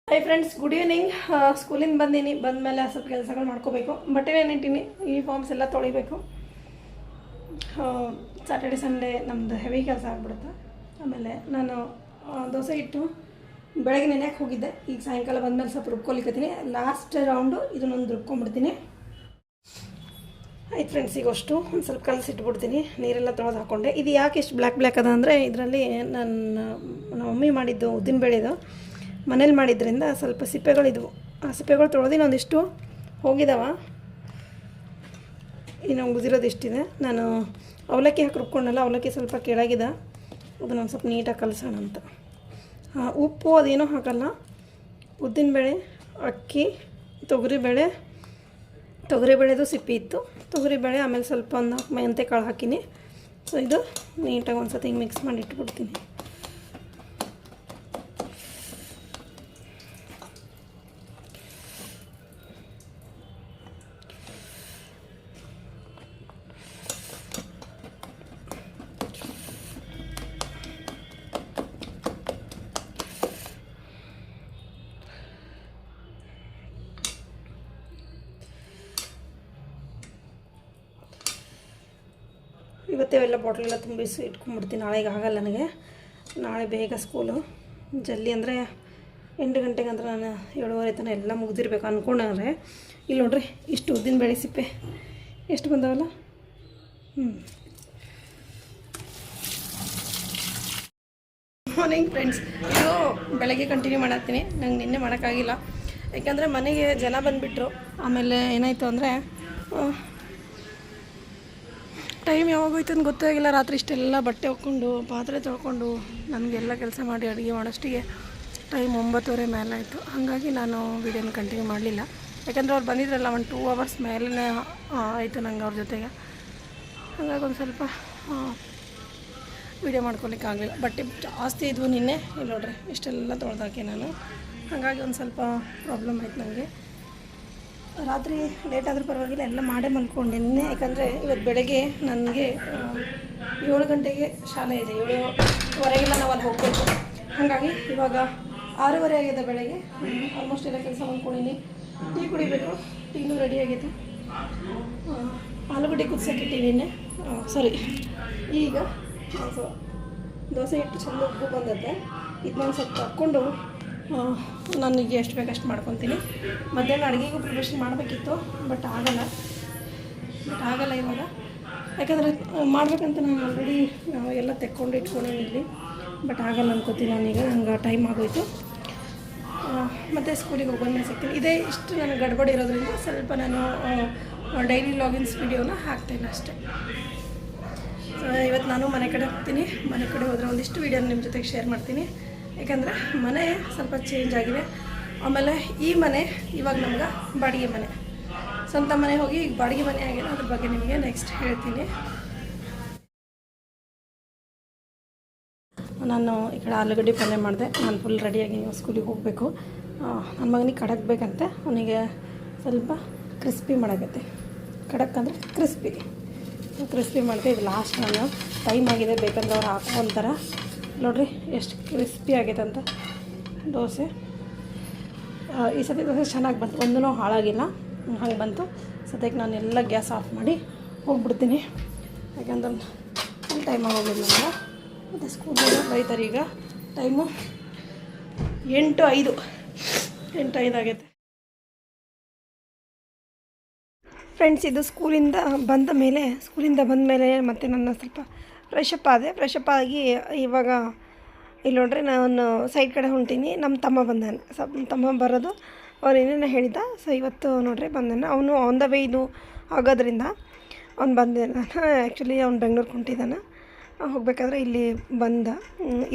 Hi friends, good evening. ಸ್ಕೂಲಿಂದ ಬಂದೀನಿ. ಬಂದಮೇಲೆ ಸ್ವಲ್ಪ ಕೆಲಸಗಳು ಮಾಡ್ಕೋಬೇಕು. ಬಟ್ಟೆನೇ ಇಟ್ಟಿನಿ, ಯೂನಿಫಾರ್ಮ್ಸ್ ಎಲ್ಲ ತೊಳಿಬೇಕು. ಸ್ಯಾಟರ್ಡೆ ಸಂಡೇ ನಮ್ಮದು ಹೆವಿ ಕೆಲಸ ಆಗ್ಬಿಡುತ್ತೆ. ಆಮೇಲೆ ನಾನು ದೋಸೆ ಇಟ್ಟು ಬೆಳಗ್ಗೆ ನೆನೆಯಕ್ಕೆ ಹೋಗಿದ್ದೆ. ಈಗ ಸಾಯಂಕಾಲ ಬಂದಮೇಲೆ ಸ್ವಲ್ಪ ರುಬ್ಕೊಲಿಕ್ಕತ್ತೀನಿ. ಲಾಸ್ಟ್ ರೌಂಡು ಇದನ್ನೊಂದು ರುಬ್ಕೊಂಡ್ಬಿಡ್ತೀನಿ. ಆಯ್ತು ಫ್ರೆಂಡ್ಸ್, ಈಗ ಅಷ್ಟು ಒಂದು ಸ್ವಲ್ಪ ಕಲಸಿಟ್ಬಿಡ್ತೀನಿ. ನೀರೆಲ್ಲ ತೊಳೆದು ಹಾಕ್ಕೊಂಡೆ. ಇದು ಯಾಕೆ ಇಷ್ಟು ಬ್ಲ್ಯಾಕ್ ಅದ ಅಂದರೆ ಇದರಲ್ಲಿ ನಮ್ಮ ಮಮ್ಮಿ ಮಾಡಿದ್ದು ಉದ್ದಿನಬೇಳೆದು ಮನೇಲಿ ಮಾಡಿದ್ರಿಂದ ಸ್ವಲ್ಪ ಸಿಪ್ಪೆಗಳಿದ್ವು. ಆ ಸಿಪ್ಪೆಗಳು ತೊಳೆದಿನ ಒಂದಿಷ್ಟು ಹೋಗಿದ್ದಾವ. ಇನ್ನು ಉಳಿದಿರೋದು ಇಷ್ಟಿದೆ. ನಾನು ಅವಲಕ್ಕಿ ಹಾಕಿ ರುಬ್ಕೊಂಡಲ್ಲ, ಅವಲಕ್ಕಿ ಸ್ವಲ್ಪ ಕೆಳಗಿದೆ, ಅದನ್ನೊಂದು ಸ್ವಲ್ಪ ನೀಟಾಗಿ ಕಲಸೋಣ ಅಂತ. ಉಪ್ಪು ಅದೇನೂ ಹಾಕಲ್ಲ. ಉದ್ದಿನಬೇಳೆ, ಅಕ್ಕಿ, ತೊಗರಿಬೇಳೆದು ಸಿಪ್ಪಿ ಇತ್ತು. ತೊಗರಿಬೇಳೆ, ಆಮೇಲೆ ಸ್ವಲ್ಪ ಒಂದು ಮೆಂತೆ ಕಾಳು ಹಾಕೀನಿ. ಸೊ ಇದು ನೀಟಾಗಿ ಒಂದು ಸತಿ ಹಿಂಗೆ ಮಿಕ್ಸ್ ಮಾಡಿ ಇಟ್ಬಿಡ್ತೀನಿ. ಇವತ್ತೆಲ್ಲ ಬಾಟ್ಲೆಲ್ಲ ತುಂಬಿಸಿ ಇಟ್ಕೊಂಡ್ಬಿಡ್ತೀನಿ. ನಾಳೆಗೆ ಆಗಲ್ಲ ನನಗೆ. ನಾಳೆ ಬೇಗ ಸ್ಕೂಲು ಜಲ್ದಿ ಅಂದರೆ 8 ಗಂಟೆಗೆ ಅಂದ್ರೆ ನಾನು 7:30 ತನಕ ಎಲ್ಲ ಮುಗ್ದಿರ್ಬೇಕು ಅಂದ್ಕೊಂಡ್ರೆ. ಇಲ್ಲಿ ನೋಡ್ರಿ, ಇಷ್ಟು ಉದ್ದಿನಬೇಳೆ ಸಿಪ್ಪೆ ಎಷ್ಟು ಬಂದವಲ್ಲ. ಮಾರ್ನಿಂಗ್ ಫ್ರೆಂಡ್ಸ್, ಇದು ಬೆಳಗ್ಗೆ ಕಂಟಿನ್ಯೂ ಮಾಡತ್ತೀನಿ. ನಂಗೆ ನಿನ್ನೆ ಮಾಡೋಕ್ಕಾಗಿಲ್ಲ, ಯಾಕೆಂದರೆ ಮನೆಗೆ ಜನ ಬಂದುಬಿಟ್ರು. ಆಮೇಲೆ ಏನಾಯಿತು ಅಂದರೆ ಟೈಮ್ ಯಾವಾಗೋಯ್ತು ಅಂತ ಗೊತ್ತಾಗಿಲ್ಲ. ರಾತ್ರಿ ಇಷ್ಟೆಲ್ಲ ಬಟ್ಟೆ ಹಾಕ್ಕೊಂಡು ಪಾತ್ರೆ ತೊಳ್ಕೊಂಡು ನನಗೆಲ್ಲ ಕೆಲಸ ಮಾಡಿ ಅಡುಗೆ ಮಾಡೋಷ್ಟಿಗೆ ಟೈಮ್ 9:30 ಮೇಲೆ ಆಯಿತು. ಹಾಗಾಗಿ ನಾನು ವೀಡಿಯೋನ ಕಂಟಿನ್ಯೂ ಮಾಡಲಿಲ್ಲ. ಯಾಕಂದರೆ ಅವ್ರು ಬಂದಿದ್ರಲ್ಲ, 2 ಅವರ್ಸ್ ಮೇಲೆ ಆಯಿತು ನಂಗೆ ಅವ್ರ ಜೊತೆಗೆ. ಹಾಗಾಗಿ ಒಂದು ಸ್ವಲ್ಪ ವೀಡಿಯೋ ಮಾಡ್ಕೊಲಿಕ್ಕಾಗಲಿಲ್ಲ. ಬಟ್ಟೆ ಜಾಸ್ತಿ ಇದ್ವು ನಿನ್ನೆ. ಇಲ್ಲಿ ನೋಡ್ರಿ, ಇಷ್ಟೆಲ್ಲ ತೊಳೆದಾಕೆ ನಾನು. ಹಾಗಾಗಿ ಒಂದು ಸ್ವಲ್ಪ ಪ್ರಾಬ್ಲಮ್ ಆಯ್ತು ನನಗೆ. ರಾತ್ರಿ ಲೇಟ್ ಆದರೂ ಪರವಾಗಿಲ್ಲ, ಎಲ್ಲ ಮಾಡೇ ಮಲ್ಕೊಂಡೆ ನಿನ್ನೆ. ಯಾಕಂದರೆ ಇವತ್ತು ಬೆಳಗ್ಗೆ ನನಗೆ 7 ಗಂಟೆಗೆ ಶಾಲೆ ಇದೆ. 7:15 ನಾವು ಅಲ್ಲಿ ಹೋಗಬೇಕು. ಹಾಗಾಗಿ ಇವಾಗ 6:30 ಆಗಿದೆ ಬೆಳಗ್ಗೆ. ಆಲ್ಮೋಸ್ಟ್ ಎಲ್ಲ ಕೆಲಸ ಮಾಡ್ಕೊಂಡಿನಿ. ಟೀ ಕುಡಿಬೇಕು. ಟೀನೂ ರೆಡಿ ಆಗೈತೆ. ಆಲೂಗಡ್ಡೆ ಕುದಿಸೋಕ್ಕಿಟ್ಟಿದ್ದೀನಿ. ಈಗ ದೋಸೆ ಹಿಟ್ಟು ಚೆಂದ ಉಪ್ಪು ಬಂದತ್ತೆ. ಇದನ್ನೊಂದು ಸ್ವಲ್ಪ ಹಾಕ್ಕೊಂಡು ನನಗೆ ಎಷ್ಟು ಬೇಕಷ್ಟು ಮಾಡ್ಕೊತೀನಿ. ಮಧ್ಯಾಹ್ನ ಅಡುಗೆಗೂ ಪ್ರಿಪ್ರೇಷನ್ ಮಾಡಬೇಕಿತ್ತು, ಬಟ್ ಆಗಲ್ಲ ಇವಾಗ. ಯಾಕಂದರೆ ಮಾಡಬೇಕಂತ ನಾನು ಆಲ್ರೆಡಿ ಎಲ್ಲ ತೆಕ್ಕೊಂಡು ಇಟ್ಕೊಂಡಿದ್ದೀನಿ ಇಲ್ಲಿ. ಬಟ್ ಆಗಲ್ಲ ಅನ್ಕೋತೀನಿ ನಾನೀಗ. ನಂಗೆ ಟೈಮ್ ಆಗೋಯ್ತು. ಮತ್ತು ಸ್ಕೂಲಿಗೆ ಹೋಗೋದ್ಮೇಲೆ ಸಿಗ್ತೀನಿ. ಇದೇ ಇಷ್ಟು ನನಗೆ ಗಡ್ಬಡಿ ಇರೋದ್ರಿಂದ ಸ್ವಲ್ಪ ನಾನು ಡೈಲಿ ಲಾಗಿನ್ಸ್ ವೀಡಿಯೋನ ಹಾಕ್ತೇನೆ ಅಷ್ಟೇ. ಇವತ್ತು ನಾನು ಮನೆ ಕಡೆ ಹೋಗ್ತೀನಿ. ಮನೆ ಕಡೆ ಹೋದರೆ ಒಂದಿಷ್ಟು ವೀಡಿಯೋನ ನಿಮ್ಮ ಜೊತೆಗೆ ಶೇರ್ ಮಾಡ್ತೀನಿ. ಯಾಕಂದರೆ ಮನೆ ಸ್ವಲ್ಪ ಚೇಂಜ್ ಆಗಿದೆ. ಆಮೇಲೆ ಈ ಮನೆ ಇವಾಗ ನಮ್ಗೆ ಬಾಡಿಗೆ ಮನೆ. ಸ್ವಂತ ಮನೆ ಹೋಗಿ ಈಗ ಬಾಡಿಗೆ ಮನೆ ಆಗಿದೆ. ಅದ್ರ ಬಗ್ಗೆ ನಿಮಗೆ ನೆಕ್ಸ್ಟ್ ಹೇಳ್ತೀನಿ. ನಾನು ಈ ಕಡೆ ಆಲೂಗಡ್ಡೆ ಪಲ್ಯ ಮಾಡಿದೆ. ನಾನು ಫುಲ್ ರೆಡಿಯಾಗಿ ಸ್ಕೂಲಿಗೆ ಹೋಗಬೇಕು. ನನ್ನ ಮಗನಿಗೆ ಕಡಕ್ ಬೇಕಂತೆ. ಅವನಿಗೆ ಸ್ವಲ್ಪ ಕ್ರಿಸ್ಪಿ ಮಾಡಾಕತ್ತೆ. ಕಡಕ್ ಅಂದರೆ ಕ್ರಿಸ್ಪಿ ಮಾಡಿದೆ. ಇದು ಲಾಸ್ಟ್ ನಾನು ಟೈಮ್ ಆಗಿದೆ, ಬೇಕಂದ್ರೆ ಅವ್ರು ಹಾಕ್ಕೊಂತಾರೆ. ನೋಡಿರಿ ಎಷ್ಟು ಕ್ರಿಸ್ಪಿ ಆಗೈತೆ ಅಂತ ದೋಸೆ. ಈ ಸತಿ ದೋಸೆ ಚೆನ್ನಾಗಿ ಬಂತು, ಒಂದೂ ಹಾಳಾಗಿಲ್ಲ. ಹಂಗೆ ಬಂತು. ಸದ್ಯಕ್ಕೆ ನಾನು ಎಲ್ಲ ಗ್ಯಾಸ್ ಆಫ್ ಮಾಡಿ ಹೋಗ್ಬಿಡ್ತೀನಿ. ಯಾಕಂದ್ರೆ ಟೈಮ್ ಆಗೋಗಿಲ್ಲ ನನಗೆ. ಮತ್ತು ಸ್ಕೂಲಿಗೆ ಬೈತಾರೆ. ಈಗ ಟೈಮು 8:05 ಆಗೈತೆ. ಫ್ರೆಂಡ್ಸ್, ಇದು ಸ್ಕೂಲಿಂದ ಬಂದ ಮೇಲೆ ಮತ್ತೆ ನನ್ನ ಸ್ವಲ್ಪ ಫ್ರೆಶಪ್ ಆಗಿ ಇವಾಗ ಇಲ್ಲಿ ನೋಡ್ರಿ, ನಾನು ಸೈಡ್ ಕಡೆ ಹೊಂಟೀನಿ. ನಮ್ಮ ತಮ್ಮ ಬರೋದು ಅವ್ರು ಏನೇನೋ ಹೇಳಿದ್ದ. ಸೊ ಇವತ್ತು ನೋಡ್ರಿ ಬಂದಾನೆ. ಅವನು ಆನ್ ದ ವೇ ಇದು ಆಗೋದ್ರಿಂದ ಅವ್ನು ಬಂದೆ. ನಾನು ಆ್ಯಕ್ಚುಲಿ ಅವ್ನು ಬೆಂಗ್ಳೂರಿಗೆ ಹೊಂಟಿದ್ದಾನೆ. ಹೋಗಬೇಕಾದ್ರೆ ಇಲ್ಲಿ ಬಂದ.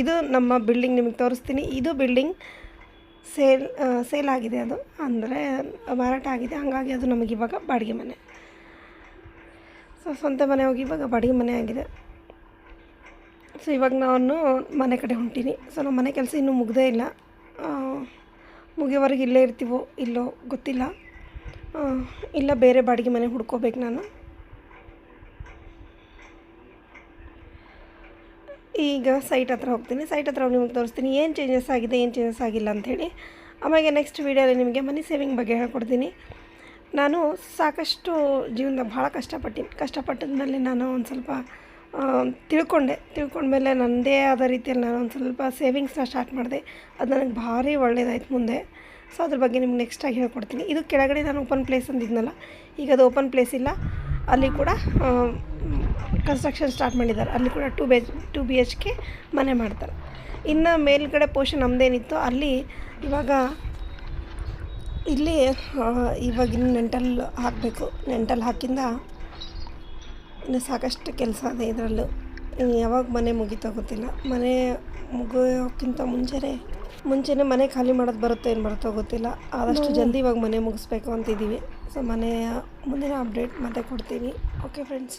ಇದು ನಮ್ಮ ಬಿಲ್ಡಿಂಗ್ ನಿಮಗೆ ತೋರಿಸ್ತೀನಿ. ಇದು ಬಿಲ್ಡಿಂಗ್ ಸೇಲ್ ಆಗಿದೆ. ಅದು ಅಂದರೆ ಮಾರಾಟ ಆಗಿದೆ. ಹಾಗಾಗಿ ಅದು ನಮಗಿವಾಗ ಬಾಡಿಗೆ ಮನೆ. ಸೊ ಸ್ವಂತ ಮನೆ ಹೋಗಿ ಇವಾಗ ಬಾಡಿಗೆ ಮನೆ ಆಗಿದೆ. ಸೊ ಇವಾಗ ನಾನು ಮನೆ ಕಡೆ ಹೊಂಟೀನಿ. ಸೊ ನಮ್ಮ ಮನೆ ಕೆಲಸ ಇನ್ನೂ ಮುಗ್ದೇ ಇಲ್ಲ. ಮುಗಿಯೋವರೆಗೆ ಇಲ್ಲೇ ಇರ್ತೀವೋ ಇಲ್ಲೋ ಗೊತ್ತಿಲ್ಲ. ಇಲ್ಲ ಬೇರೆ ಬಾಡಿಗೆ ಮನೆ ಹುಡ್ಕೋಬೇಕು ನಾನು. ಈಗ ಸೈಟ್ ಹತ್ರ ಹೋಗ್ತೀನಿ. ಸೈಟ್ ಹತ್ರ ನಿಮಗೆ ತೋರಿಸ್ತೀನಿ ಏನು ಚೇಂಜಸ್ ಆಗಿದೆ, ಏನು ಚೇಂಜಸ್ ಆಗಿಲ್ಲ ಅಂಥೇಳಿ. ಆಮೇಲೆ ನೆಕ್ಸ್ಟ್ ವೀಡಿಯೋಲಿ ನಿಮಗೆ ಮನಿ ಸೇವಿಂಗ್ ಬಗ್ಗೆ ಹೇಳ್ಕೊಡ್ತೀನಿ. ನಾನು ಸಾಕಷ್ಟು ಜೀವನದಾಗ ಭಾಳ ಕಷ್ಟಪಟ್ಟಿದ್ಮೇಲೆ ನಾನು ಒಂದು ಸ್ವಲ್ಪ ತಿಳ್ಕೊಂಡ್ಮೇಲೆ ನನ್ನದೇ ಆದ ರೀತಿಯಲ್ಲಿ ನಾನು ಒಂದು ಸ್ವಲ್ಪ ಸೇವಿಂಗ್ಸ್ನ ಸ್ಟಾರ್ಟ್ ಮಾಡಿದೆ. ಅದು ನನಗೆ ಭಾರಿ ಒಳ್ಳೆಯದಾಯ್ತು ಮುಂದೆ. ಸೊ ಅದ್ರ ಬಗ್ಗೆ ನಿಮ್ಗೆ ನೆಕ್ಸ್ಟಾಗಿ ಹೇಳ್ಕೊಡ್ತೀನಿ. ಇದು ಕೆಳಗಡೆ ನಾನು ಓಪನ್ ಪ್ಲೇಸ್ ಅಂದಿದ್ನಲ್ಲ, ಈಗ ಅದು ಓಪನ್ ಪ್ಲೇಸ್ ಇಲ್ಲ, ಅಲ್ಲಿ ಕೂಡ ಕನ್ಸ್ಟ್ರಕ್ಷನ್ ಸ್ಟಾರ್ಟ್ ಮಾಡಿದ್ದಾರೆ. ಅಲ್ಲಿ ಕೂಡ 2 BHK ಮನೆ ಮಾಡ್ತಾರೆ. ಇನ್ನು ಮೇಲ್ಗಡೆ ಪೋರ್ಷನ್ ನಮ್ಮದೇನಿತ್ತು ಅಲ್ಲಿ ಇವಾಗಿನ ನೆಂಟಲ್ ಹಾಕಬೇಕು. ನೆಂಟಲ್ ಹಾಕಿಂದ ಇನ್ನು ಸಾಕಷ್ಟು ಕೆಲಸ ಇದೆ ಇದರಲ್ಲೂ. ಯಾವಾಗ ಮನೆ ಮುಗೀತೋ ಗೊತ್ತಿಲ್ಲ. ಮನೆ ಮುಗಿಯೋಕ್ಕಿಂತ ಮುಂಚೆನೇ ಮನೆ ಖಾಲಿ ಮಾಡೋದು ಬರುತ್ತೋ ಏನು ಬರುತ್ತೋ ಗೊತ್ತಿಲ್ಲ. ಆದಷ್ಟು ಜಲ್ದಿ ಇವಾಗ ಮನೆ ಮುಗಿಸ್ಬೇಕು ಅಂತಿದ್ದೀವಿ. ಸೊ ಮನೆಯ ಮುಂದಿನ ಅಪ್ಡೇಟ್ ಮತ್ತೆ ಕೊಡ್ತೀನಿ. Okay friends.